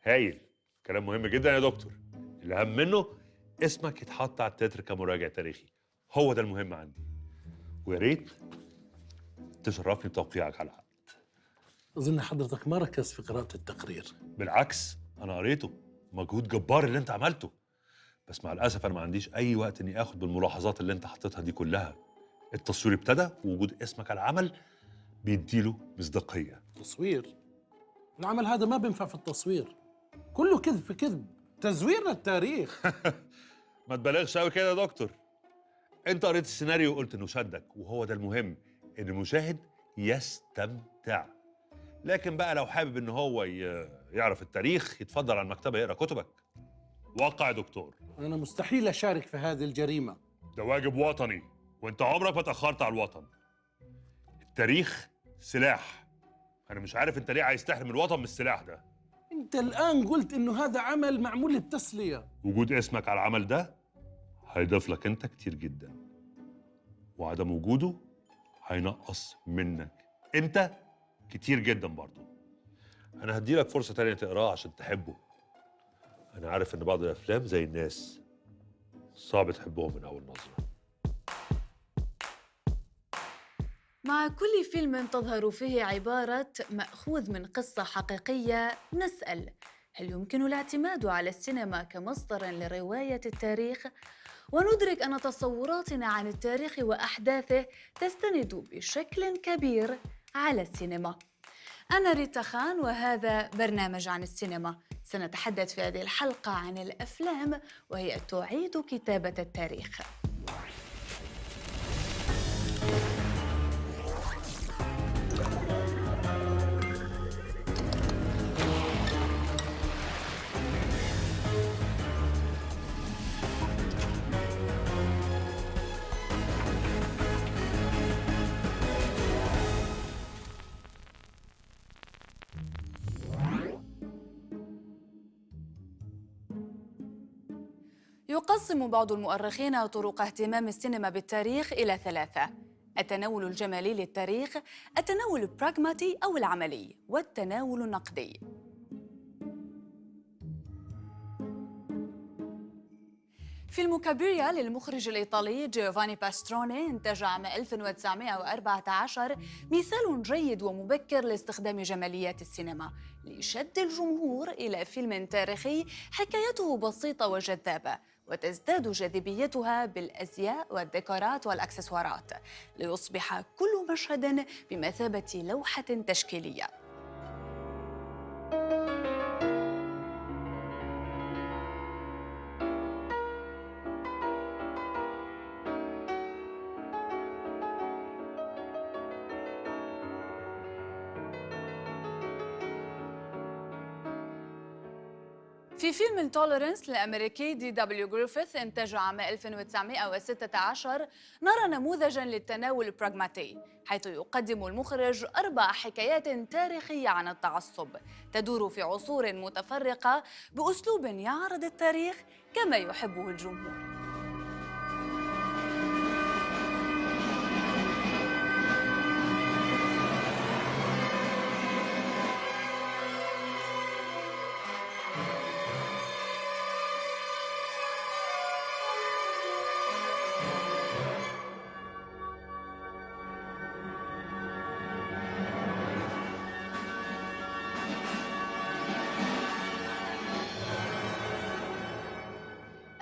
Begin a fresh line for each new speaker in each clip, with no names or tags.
هايل. كلام مهم جدا يا دكتور. الأهم منه اسمك يتحط على التتر كمراجع تاريخي، هو ده المهم عندي. ويا ريت تشرفني بتوقيعك على العقد.
أظن حضرتك ما ركزت في قراءة التقرير.
بالعكس أنا قريته، مجهود جبار اللي أنت عملته، بس مع الأسف أنا ما عنديش أي وقت إني آخد بالملاحظات اللي أنت حطيتها دي كلها. التصوير ابتدى ووجود اسمك على العمل بيديله مصداقية.
تصوير؟ العمل هذا ما بينفع في التصوير، كله كذب في كذب، تزوير للتاريخ.
ما تبالغش قوي كده يا دكتور. انت قريت السيناريو وقلت انه شدك، وهو ده المهم، ان المشاهد يستمتع. لكن بقى لو حابب ان هو يعرف التاريخ يتفضل على المكتبه يقرا كتبك. واقع يا دكتور.
أنا مستحيل أشارك في هذه الجريمة.
ده واجب وطني، وانت عمرك ما اتاخرت على الوطن. التاريخ سلاح. انا مش عارف انت ليه عايز تحرم الوطن من السلاح ده.
أنت الآن قلت إنه هذا عمل معمول للتسلية.
وجود اسمك على العمل ده هيضيف لك انت كتير جدا، وعدم وجوده هينقص منك انت كتير جدا برضه. انا هديلك فرصه تانية تقراه عشان تحبه. انا عارف ان بعض الافلام زي الناس صعب تحبهم من اول نظره.
مع كل فيلم تظهر فيه عبارة مأخوذ من قصة حقيقية، نسأل: هل يمكن الاعتماد على السينما كمصدر لرواية التاريخ؟ وندرك أن تصوراتنا عن التاريخ وأحداثه تستند بشكل كبير على السينما. أنا ريتا خان، وهذا برنامج عن السينما. سنتحدث في هذه الحلقة عن الأفلام وهي تعيد كتابة التاريخ. يقسم بعض المؤرخين طرق اهتمام السينما بالتاريخ إلى ثلاثة: التناول الجمالي للتاريخ، التناول البراغماتي أو العملي، والتناول النقدي. فيلم كابيريا للمخرج الإيطالي جيوفاني باستروني انتج عام 1914 مثال جيد ومبكر لاستخدام جماليات السينما لشد الجمهور إلى فيلم تاريخي حكايته بسيطة وجذابة، وتزداد جاذبيتها بالأزياء والديكورات والأكسسوارات ليصبح كل مشهد بمثابة لوحة تشكيلية. في فيلم التوليرنس للأمريكي دي جريفيث إنتاج عام 1916 نرى نموذجاً للتناول البراغماتي، حيث يقدم المخرج 4 حكايات تاريخية عن التعصب تدور في عصور متفرقة بأسلوب يعرض التاريخ كما يحبه الجمهور.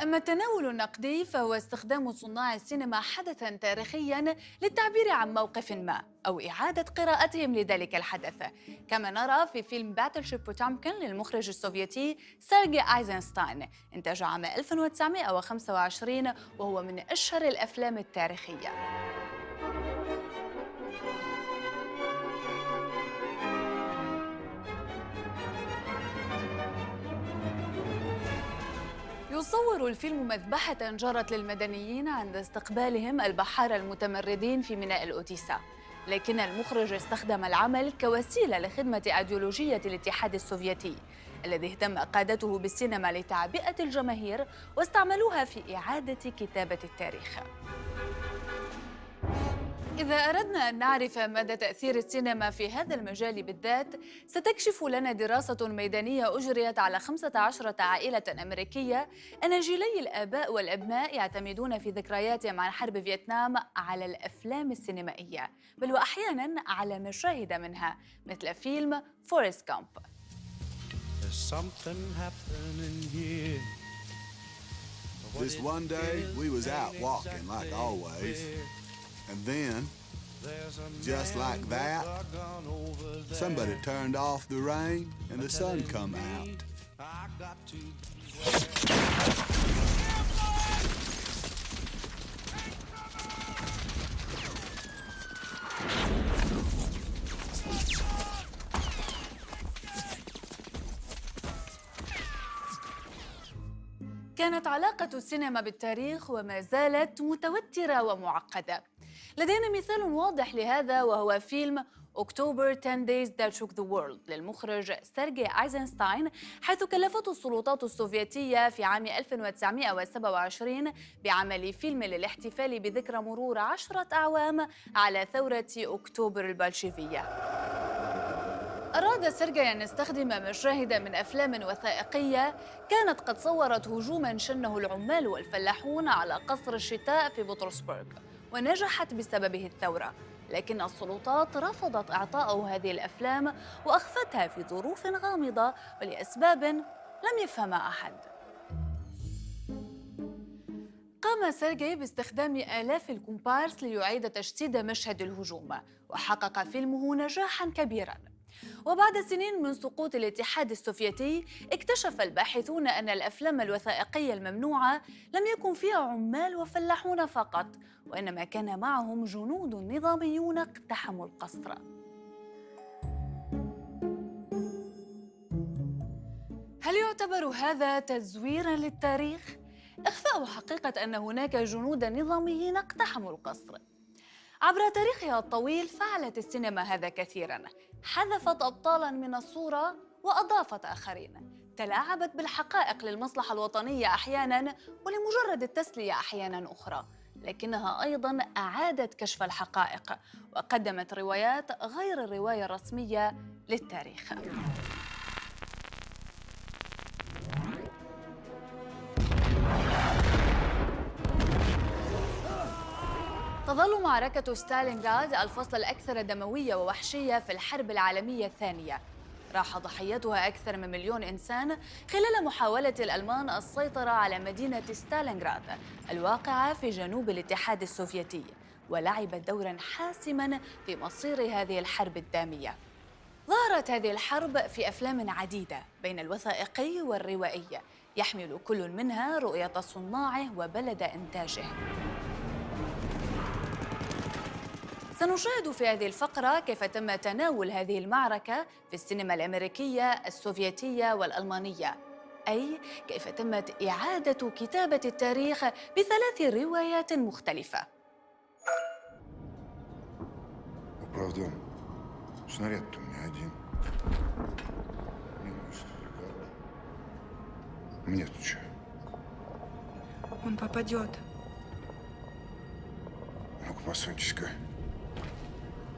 أما التناول النقدي فهو استخدام صناع السينما حدثاً تاريخياً للتعبير عن موقف ما أو إعادة قراءتهم لذلك الحدث، كما نرى في فيلم باتلشيب بوتامكن للمخرج السوفيتي سيرجي أيزنشتاين إنتاج عام 1925، وهو من أشهر الأفلام التاريخية. يصور الفيلم مذبحة جرت للمدنيين عند استقبالهم البحارة المتمردين في ميناء الأوديسا، لكن المخرج استخدم العمل كوسيلة لخدمة أيديولوجية الاتحاد السوفيتي الذي اهتم قادته بالسينما لتعبئة الجماهير واستعملوها في إعادة كتابة التاريخ. إذا أردنا أن نعرف مدى تأثير السينما في هذا المجال بالذات، ستكشف لنا دراسة ميدانية أجريت على 15 عائلة أمريكية أن جيلي الآباء والأبناء يعتمدون في ذكرياتهم عن حرب فيتنام على الأفلام السينمائية، بل وأحياناً على مشاهد منها مثل فيلم فورست كامب.
This one day, we was out walking like always, and then, just like that, somebody turned off the rain and the sun come out.
كانت علاقة السينما بالتاريخ وما زالت متوترة ومعقدة. لدينا مثال واضح لهذا وهو فيلم أكتوبر 10 Days That Shook the World للمخرج سيرجي أيزنشتاين، حيث كلفته السلطات السوفيتية في عام 1927 بعمل فيلم للاحتفال بذكرى مرور 10 أعوام على ثورة أكتوبر البلشفية. أراد سيرجي أن يستخدم مشاهد من أفلام وثائقية كانت قد صورت هجوماً شنه العمال والفلاحون على قصر الشتاء في بطرسبرغ، ونجحت بسببه الثورة، لكن السلطات رفضت إعطاءه هذه الأفلام وأخفتها في ظروف غامضة ولأسباب لم يفهمها أحد. قام سيرجي باستخدام آلاف الكومبارس ليعيد تجسيد مشهد الهجوم، وحقق فيلمه نجاحاً كبيراً. وبعد سنين من سقوط الاتحاد السوفيتي، اكتشف الباحثون أن الأفلام الوثائقية الممنوعة لم يكن فيها عمال وفلاحون فقط، وإنما كان معهم جنود نظاميون اقتحموا القصر. هل يعتبر هذا تزويراً للتاريخ؟ إخفاء حقيقة أن هناك جنود نظاميين اقتحموا القصر. عبر تاريخها الطويل فعلت السينما هذا كثيراً، حذفت أبطالاً من الصورة وأضافت آخرين، تلاعبت بالحقائق للمصلحة الوطنية أحياناً ولمجرد التسلية أحياناً أخرى، لكنها أيضاً أعادت كشف الحقائق وقدمت روايات غير الرواية الرسمية للتاريخ. تظل معركة ستالينغراد الفصل الأكثر دموية ووحشية في الحرب العالمية الثانية. راح ضحيتها أكثر من 1,000,000 إنسان خلال محاولة الألمان السيطرة على مدينة ستالينغراد الواقعة في جنوب الاتحاد السوفيتي، ولعبت دورا حاسما في مصير هذه الحرب الدامية. ظهرت هذه الحرب في أفلام عديدة بين الوثائقي والروائي، يحمل كل منها رؤية صناعه وبلد إنتاجه. سنشاهد في هذه الفقرة كيف تم تناول هذه المعركة في السينما الأمريكية، السوفيتية والألمانية، أي كيف تمت إعادة كتابة التاريخ ب3 روايات مختلفة.
Правда, снаряд-то у меня один. Мне-то что?
Он попадет.
Ну-ка, посуньтесь-ка.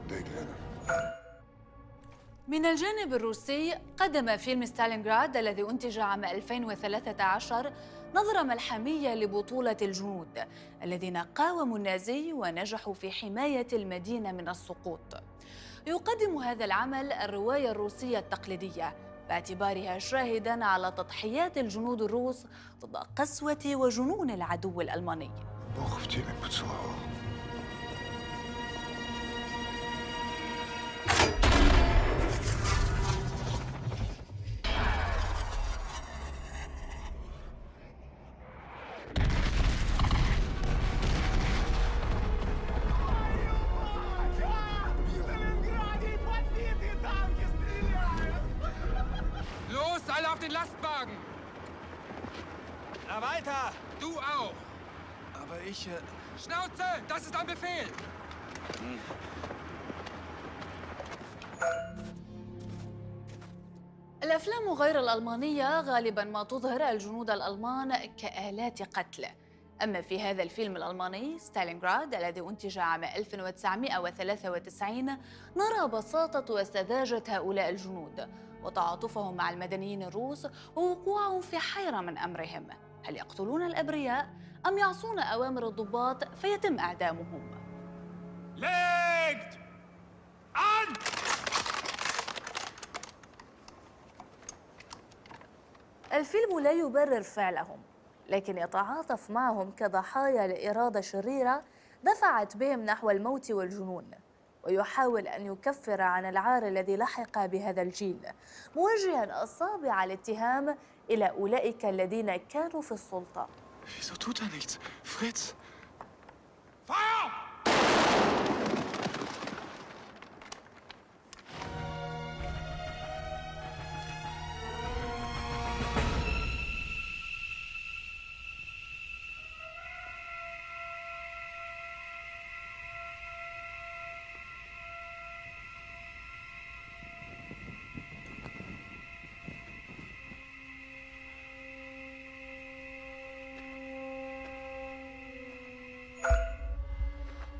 Дай гляну.
من الجانب الروسي، قدم فيلم ستالينغراد الذي أنتج عام 2013 نظرة ملحمية لبطولة الجنود الذين قاوموا النازي ونجحوا في حماية المدينة من السقوط. يقدم هذا العمل الرواية الروسية التقليدية باعتبارها شاهداً على تضحيات الجنود الروس ضد قسوة وجنون العدو الألماني.
Бог в теме поцеловал.
Los, alle auf den Lastwagen!
Na weiter!
Du auch!
Aber ich...
Schnauze! Das ist ein Befehl!
الأفلام غير الألمانية غالباً ما تظهر الجنود الألمان كآلات قتل. أما في هذا الفيلم الألماني ستالينغراد الذي أنتج عام 1993 نرى بساطة وسذاجة هؤلاء الجنود وتعاطفهم مع المدنيين الروس ووقوعهم في حيرة من أمرهم. هل يقتلون الأبرياء أم يعصون أوامر الضباط فيتم إعدامهم؟
Legt an!
الفيلم لا يبرر فعلهم، لكن يتعاطف معهم كضحايا لإرادة شريرة دفعت بهم نحو الموت والجنون، ويحاول أن يكفر عن العار الذي لحق بهذا الجيل، موجها أصابع الاتهام إلى أولئك الذين كانوا في السلطة.
Wieso tut er nichts? Fritz! Feuer!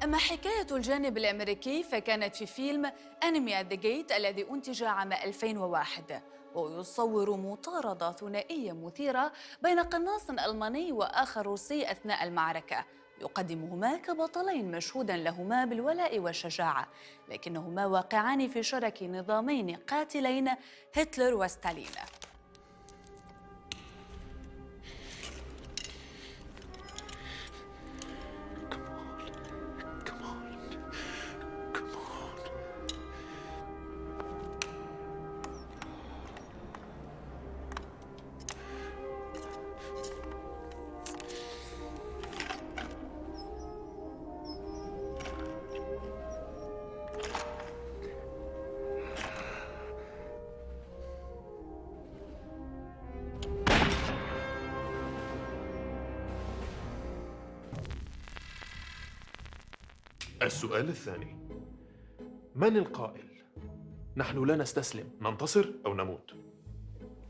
أما حكاية الجانب الأمريكي فكانت في فيلم أنمي ذا جيت الذي أنتج عام 2001، ويصور مطاردة ثنائية مثيرة بين قناص ألماني وآخر روسي أثناء المعركة، يقدمهما كبطلين مشهوداً لهما بالولاء والشجاعة، لكنهما واقعان في شرك نظامين قاتلين، هتلر وستالين.
السؤال الثاني: من القائل؟ نحن لا نستسلم، ننتصر أو نموت.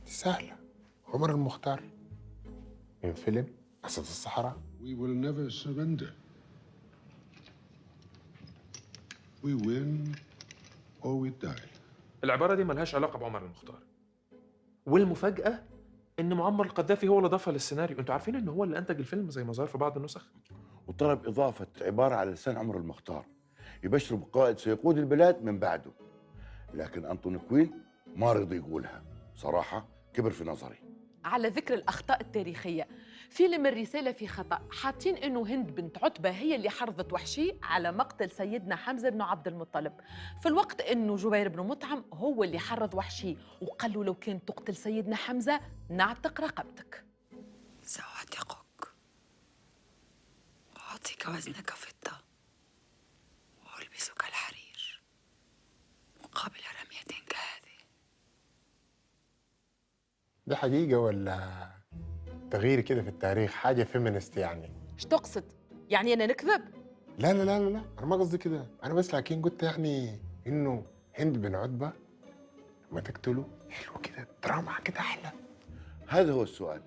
سهلة، عمر المختار من فيلم أسد الصحراء.
We will never surrender. We win or we die.
العبارة دي ملهاش علاقة بعمر المختار، والمفاجأة إن معمر القذافي هو اللي ضافها للسيناريو. أنتوا عارفين إن هو اللي أنتج الفيلم زي ما ظهر في بعض النسخ؟
وطلب إضافة عبارة على لسان عمر المختار يبشر بقائد سيقود البلاد من بعده، لكن أنطوني كوين ما رضي يقولها. صراحة كبر في نظري.
على ذكر الأخطاء التاريخية، فيلم الرسالة في خطأ حاطين إنه هند بنت عتبة هي اللي حرضت وحشي على مقتل سيدنا حمزة بن عبد المطلب، في الوقت إنه جبير بن مطعم هو اللي حرض وحشي وقال له لو كنت تقتل سيدنا حمزة نعتق رقبتك.
سأعتقك وأعطيك وزنك فضة وألبسك الحرير مقابل رمية كهذه.
ده حقيقة ولا تغيير كده في التاريخ، حاجة فيمينست يعني؟
إيش تقصد؟ يعني أنا نكذب؟
لا لا لا لا، أنا ما قصدي كده، أنا بس لكن قلت يعني إنه هند بن عتبة لما تقتله حلو كده، دراما كده أحلى.
هذا هو السؤال،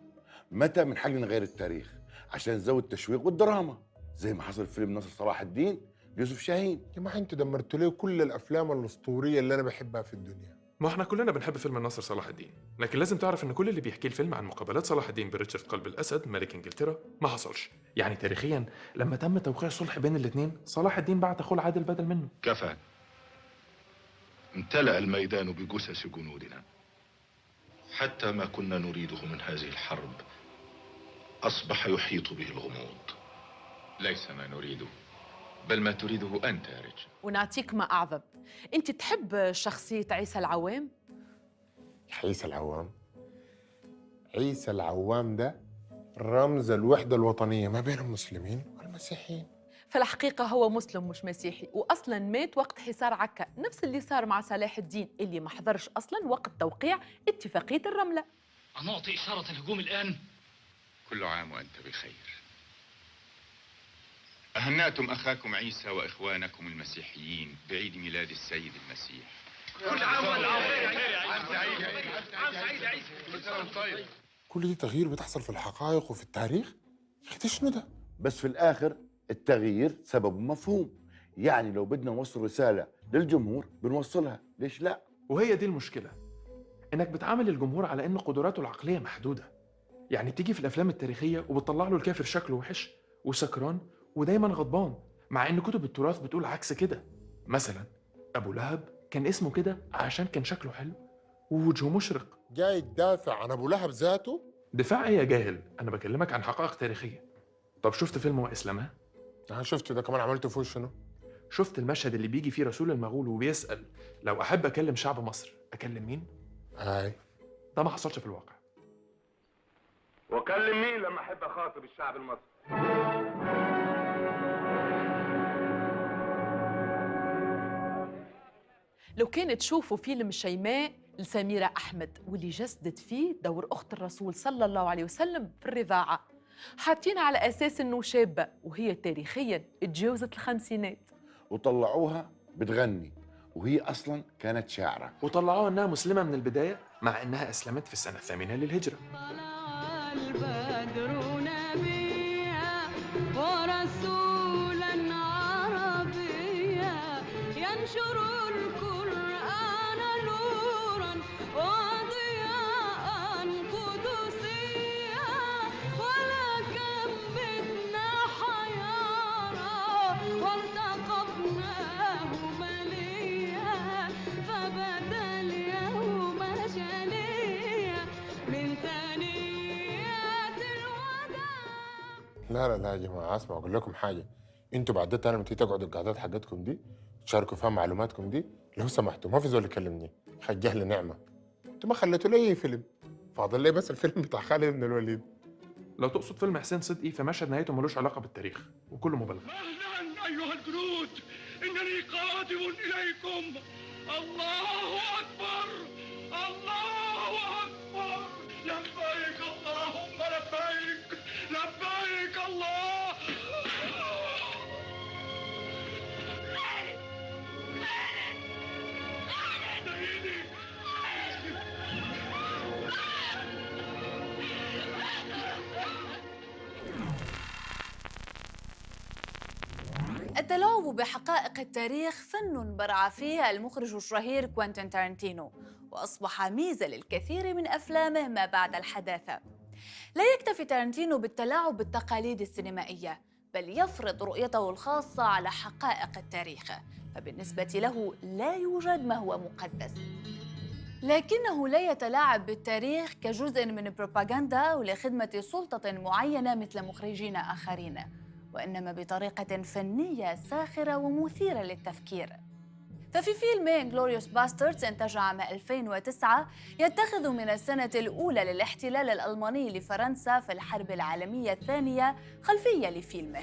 متى من حقنا نغير التاريخ عشان نزود التشويق والدراما زي ما حصل في فيلم نصر صلاح الدين ليوسف شاهين؟
يا ما انتوا دمرتوا لي كل الافلام الاسطوريه اللي انا بحبها في الدنيا.
ما احنا كلنا بنحب فيلم الناصر صلاح الدين، لكن لازم تعرف ان كل اللي بيحكي الفيلم عن مقابلات صلاح الدين بريتشارد قلب الاسد ملك انجلترا ما حصلش. يعني تاريخيا لما تم توقيع صلح بين الاثنين صلاح الدين بعت اخوه العادل بدل منه.
كفى. امتلأ الميدان بجثث جنودنا، حتى ما كنا نريده من هذه الحرب أصبح يحيط به الغموض.
ليس ما نريده، بل ما تريده أنت يا ريتشارد.
ونعطيك ما أعظم، أنت تحب شخصية عيسى العوام؟
عيسى العوام؟ عيسى العوام ده رمز الوحدة الوطنية ما بين المسلمين والمسيحيين.
في الحقيقة هو مسلم مش مسيحي، وأصلاً مات وقت حصار عكا، نفس اللي صار مع صلاح الدين اللي ما حضرش أصلاً وقت توقيع اتفاقية الرملة.
أنعطي إشارة الهجوم الآن؟
كل عام وأنت بخير. أهنأتم أخاكم عيسى وإخوانكم المسيحيين بعيد ميلاد السيد المسيح.
كل عام وأنت بخير. عام سعيد يا عيسى. كل سنة وأنت طيب.
كل دي تغيير بتحصل في الحقائق وفي التاريخ؟ اخي شنو ده؟
بس في الآخر التغيير سببه مفهوم. يعني لو بدنا نوصل رسالة للجمهور بنوصلها، ليش لا؟
وهي دي المشكلة، إنك بتعامل الجمهور على إن قدراته العقلية محدودة. يعني بتيجي في الأفلام التاريخية وبتطلع له الكافر شكله وحش وسكران ودايما غضبان، مع إن كتب التراث بتقول عكس كده. مثلا أبو لهب كان اسمه كده عشان كان شكله حلو ووجهه مشرق.
جاي تدافع عن ابو لهب ذاته؟
دفاع إيه يا جاهل؟ أنا بكلمك عن حقائق تاريخية. طب شفت فيلم وإسلامه؟
أنا شفته ده، كمان عملته فيه شنو؟
شفت المشهد اللي بيجي فيه رسول المغول وبيسأل لو أحب أكلم شعب مصر أكلم مين؟
هاي
ده ما حصلش في الواقع.
واكلم مين لما احب اخاطب الشعب المصري؟
لو كانت تشوفوا فيلم شيماء لسميرة أحمد واللي جسدت فيه دور أخت الرسول صلى الله عليه وسلم في الرضاعة، حاطينها على أساس إنه شابة وهي تاريخياً اتجاوزت الخمسينات،
وطلعوها بتغني وهي أصلاً كانت شاعرة،
وطلعوها إنها مسلمة من البداية مع إنها أسلمت في السنة 8 للهجرة.
البدر نبيا ورسولا عربيا ينشر القرآن نورا وضياء قدسيا ولكم بدنا حيارى والتقطناه مليا فبدا اليوم جليا من ثنيات الوداع.
لا يا جماعه، اسمع اقول لكم حاجه. انتوا بعد ده لما تيجي تقعدوا القعدات حقتكم دي تشاركوا فيها معلوماتكم دي، لو سمحتوا ما في زول يكلمني خجه لي نعمه. انتوا ما خليتوا لي اي فيلم، فاضل لي بس الفيلم بتاع خالد بن الوليد.
لو تقصد فيلم حسين صدقي فمشهد نهايته ملوش علاقة بالتاريخ وكله مبالغة.
أهلا أيها الجنود، إنني قادم إليكم. الله أكبر، الله أكبر، لبيك اللهم لبيك، لبيك الله.
التلاعب بحقائق التاريخ فن برع فيه المخرج الشهير كوينتين تارانتينو، وأصبح ميزة للكثير من أفلامه ما بعد الحداثة. لا يكتفي تارانتينو بالتلاعب بالتقاليد السينمائية، بل يفرض رؤيته الخاصة على حقائق التاريخ، فبالنسبة له لا يوجد ما هو مقدس. لكنه لا يتلاعب بالتاريخ كجزء من البروباغندا ولخدمة سلطة معينة مثل مخرجين آخرين، وإنما بطريقة فنية ساخرة ومثيرة للتفكير. ففي فيلم إنغلوريوس باستردز إنتاج عام 2009 يتخذ من السنة الأولى للاحتلال الألماني لفرنسا في الحرب العالمية الثانية خلفية لفيلمه.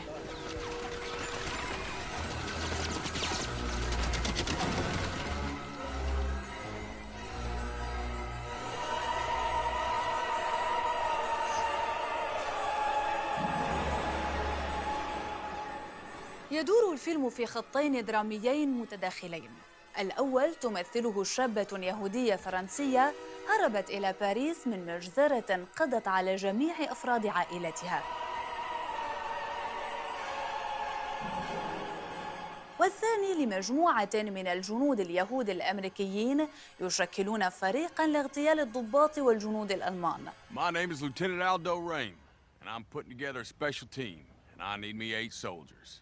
يدور الفيلم في خطين دراميين متداخلين. الأول تمثله شابة يهودية فرنسية هربت إلى باريس من مجزرة قضت على جميع أفراد عائلتها. والثاني لمجموعة من الجنود اليهود الأمريكيين يشكلون فريقاً لاغتيال الضباط والجنود الألمان.
My name is Lieutenant Aldo Rain, and I'm putting together a special team, and I need me 8 soldiers.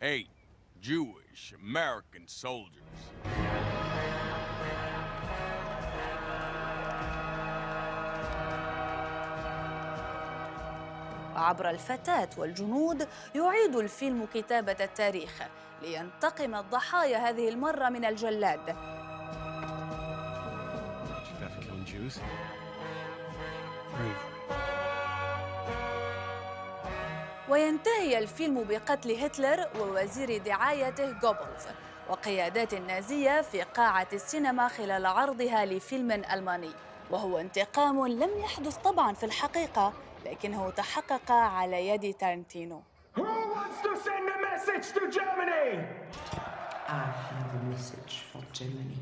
8 Jewish American soldiers.
عبر الفتاة والجنود يعيد الفيلم كتابة التاريخ لينتقم الضحايا هذه المرة من الجلاد. وينتهي الفيلم بقتل هتلر ووزير دعايته جوبلز وقيادات النازية في قاعة السينما خلال عرضها لفيلم ألماني، وهو انتقام لم يحدث طبعاً في الحقيقة، لكنه تحقق على يد تارانتينو.
Who wants to send a message to Germany?
I have a message for Germany.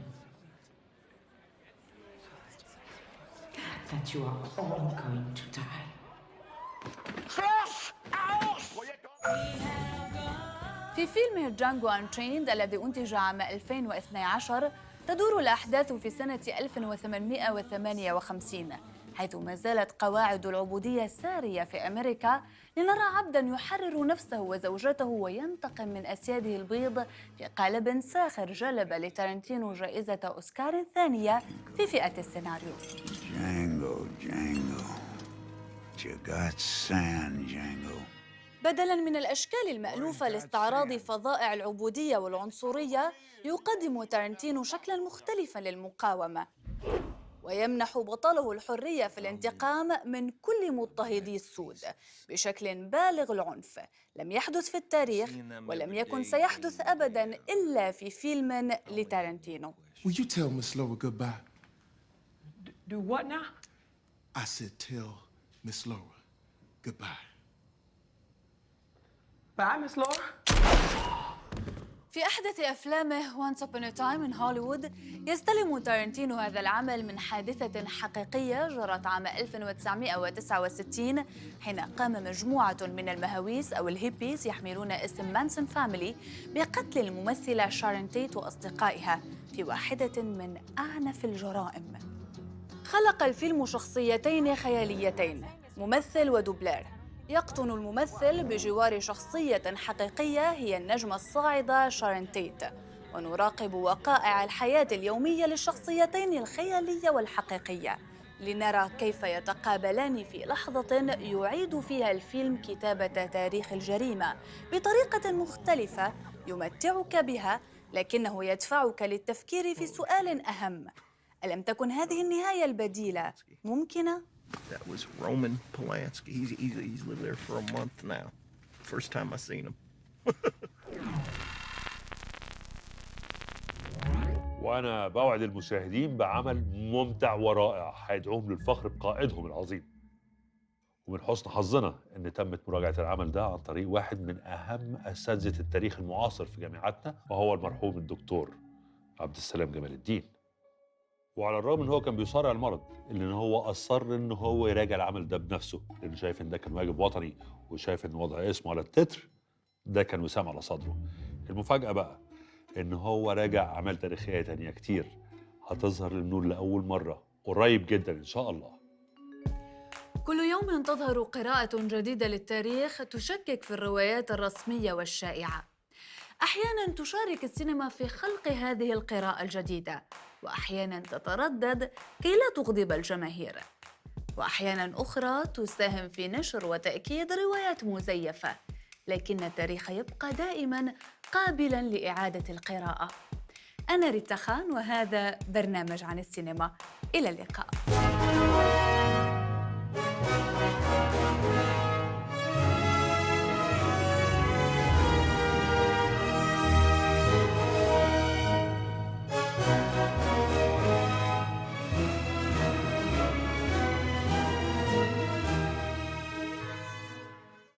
That you are all going to die.
Schluss!
في فيلم جانجو أنشيند الذي أنتج عام 2012 تدور الأحداث في سنة 1858 حيث ما زالت قواعد العبودية سارية في أمريكا، لنرى عبداً يحرر نفسه وزوجته وينتقم من أسياده البيض في قالب ساخر جلب لتارنتينو جائزة أوسكار ثانية في فئة السيناريو.
Django, you got sand, Django.
بدلاً من الأشكال المألوفة لاستعراض فظائع العبودية والعنصرية، يقدم تارنتينو شكلاً مختلفاً للمقاومة، ويمنح بطله الحرية في الانتقام من كل مضطهدي السود بشكل بالغ العنف لم يحدث في التاريخ ولم يكن سيحدث أبداً إلا في فيلم لتارنتينو.
Will you tell Miss Laura goodbye?
Do what now?
I said tell Miss Laura goodbye.
Bye, Miss Laura.
في أحدث أفلامه Once Upon a Time in Hollywood يستلم تارنتينو هذا العمل من حادثة حقيقية جرت عام 1969 حين قام مجموعة من المهاويس أو الهيبيز يحملون اسم مانسون فاميلي بقتل الممثلة شارون تيت وأصدقائها في واحدة من أعنف الجرائم. خلق الفيلم شخصيتين خياليتين، ممثل ودوبلير. يقطن الممثل بجوار شخصية حقيقية هي النجمة الصاعدة شارون تيت، ونراقب وقائع الحياة اليومية للشخصيتين الخيالية والحقيقية لنرى كيف يتقابلان في لحظة يعيد فيها الفيلم كتابة تاريخ الجريمة بطريقة مختلفة يمتعك بها، لكنه يدفعك للتفكير في سؤال أهم: ألم تكن هذه النهاية البديلة ممكنة؟
That was Roman Polanski. He's lived there for a month now. First time I seen him.
وأنا بوعد المشاهدين بعمل ممتع ورائع هيدعوهم للفخر بقائدهم العظيم. ومن حسن حظنا إن تمت مراجعة العمل ده عن طريق واحد من أهم أساتذة التاريخ المعاصر في جامعاتنا، وهو المرحوم الدكتور عبد السلام جمال الدين. وعلى الرغم ان هو كان بيصارع المرض الا ان هو اصر ان هو يراجع العمل ده بنفسه، لانه شايف ان ده كان واجب وطني، وشايف ان وضع اسمه على التتر ده كان وسام على صدره. المفاجأة بقى ان هو راجع اعمال تاريخية تانية كتير هتظهر للنور لأول مرة قريب جدا ان شاء الله.
كل يوم تظهر قراءة جديدة للتاريخ تشكك في الروايات الرسمية والشائعة. أحياناً تشارك السينما في خلق هذه القراءة الجديدة، وأحياناً تتردد كي لا تغضب الجماهير، وأحياناً أخرى تساهم في نشر وتأكيد روايات مزيفة، لكن التاريخ يبقى دائماً قابلاً لإعادة القراءة. أنا ريتا خان وهذا برنامج عن السينما. إلى اللقاء.